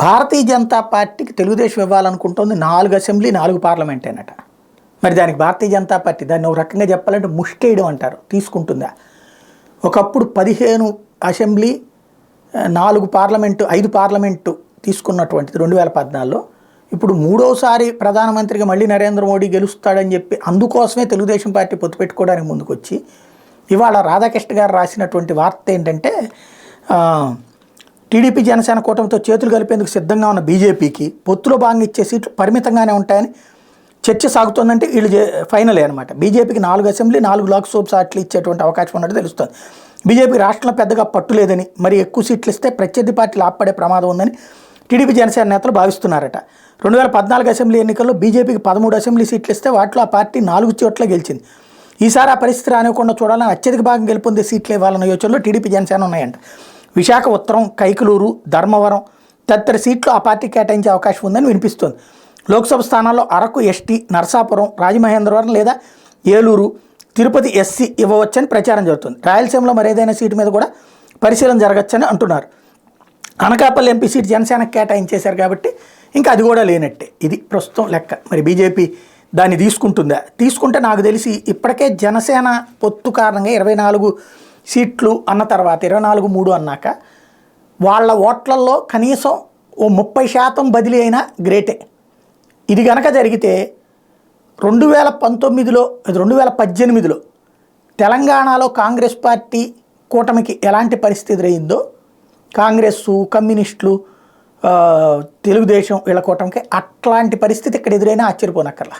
భారతీయ జనతా పార్టీకి Telugu Desam ఇవ్వాలనుకుంటుంది 4 assembly 4 parliament అనట. మరి దానికి భారతీయ జనతా పార్టీ దాన్ని ఒక రకంగా చెప్పాలంటే ముష్టేయడం అంటారు, తీసుకుంటుందా? ఒకప్పుడు 15 అసెంబ్లీ 4 పార్లమెంటు 5 పార్లమెంటు తీసుకున్నటువంటిది 2014లో. ఇప్పుడు మూడోసారి ప్రధానమంత్రిగా మళ్ళీ నరేంద్ర మోడీ గెలుస్తాడని చెప్పి అందుకోసమే తెలుగుదేశం పార్టీ పొత్తు పెట్టుకోవడానికి ముందుకొచ్చి ఇవాళ రాధాకృష్ణ గారు రాసినటువంటి వార్త ఏంటంటే, టీడీపీ జనసేన కూటమితో చేతులు కలిపేందుకు సిద్ధంగా ఉన్న బీజేపీకి పొత్తులో భాగంగా ఇచ్చే సీట్లు పరిమితంగానే ఉంటాయని చర్చ సాగుతోందంటే వీళ్ళు ఫైనలే అనమాట. బీజేపీకి 4 అసెంబ్లీ 4 లోక్సభ సీట్లు ఇచ్చేటువంటి అవకాశం ఉన్నట్టు తెలుస్తుంది. బీజేపీ రాష్ట్రంలో పెద్దగా పట్టు లేదని, మరి ఎక్కువ సీట్లు ఇస్తే ప్రత్యర్థి పార్టీలు ఆపడే ప్రమాదం ఉందని టీడీపీ జనసేన నేతలు భావిస్తున్నారట. 2014 అసెంబ్లీ ఎన్నికల్లో బీజేపీకి 13 అసెంబ్లీ సీట్లు ఇస్తే వాటిలో ఆ పార్టీ 4 చోట్ల గెలిచింది. ఈసారి ఆ పరిస్థితి రానివ్వకుండా చూడాలని అత్యధిక భాగం గెలుపొందే సీట్లు ఇవ్వాలన్న యోచనలో టీడీపీ జనసేన ఉన్నాయంట. విశాఖ ఉత్తరం, కైకలూరు, ధర్మవరం తదితర సీట్లు ఆ పార్టీ కేటాయించే అవకాశం ఉందని వినిపిస్తోంది. లోక్సభ స్థానాల్లో అరకు ఎస్టీ, నరసాపురం, రాజమహేంద్రవరం లేదా ఏలూరు, తిరుపతి ఎస్సీ ఇవ్వవచ్చని ప్రచారం జరుగుతుంది. రాయలసీమలో మరేదైనా సీటు మీద కూడా పరిశీలన జరగచ్చని అంటున్నారు. అనకాపల్లి ఎంపీ సీటు జనసేనకు కేటాయించేశారు కాబట్టి ఇంకా అది కూడా లేనట్టే. ఇది ప్రస్తుతం లెక్క. మరి బీజేపీ దాన్ని తీసుకుంటుందా? తీసుకుంటే నాకు తెలిసి ఇప్పటికే జనసేన పొత్తు కారణంగా 24 సీట్లు అన్న తర్వాత 24-3 అన్నాక వాళ్ళ ఓట్లల్లో కనీసం ఓ 30% బదిలీ అయినా గ్రేటే. ఇది కనుక జరిగితే 2019లో 2018లో తెలంగాణలో కాంగ్రెస్ పార్టీ కూటమికి ఎలాంటి పరిస్థితి ఎదురైందో కాంగ్రెస్, కమ్యూనిస్టులు, తెలుగుదేశం వీళ్ళ కూటమికి అట్లాంటి పరిస్థితి ఇక్కడ ఎదురైనా ఆశ్చర్యపోనక్కర్లా.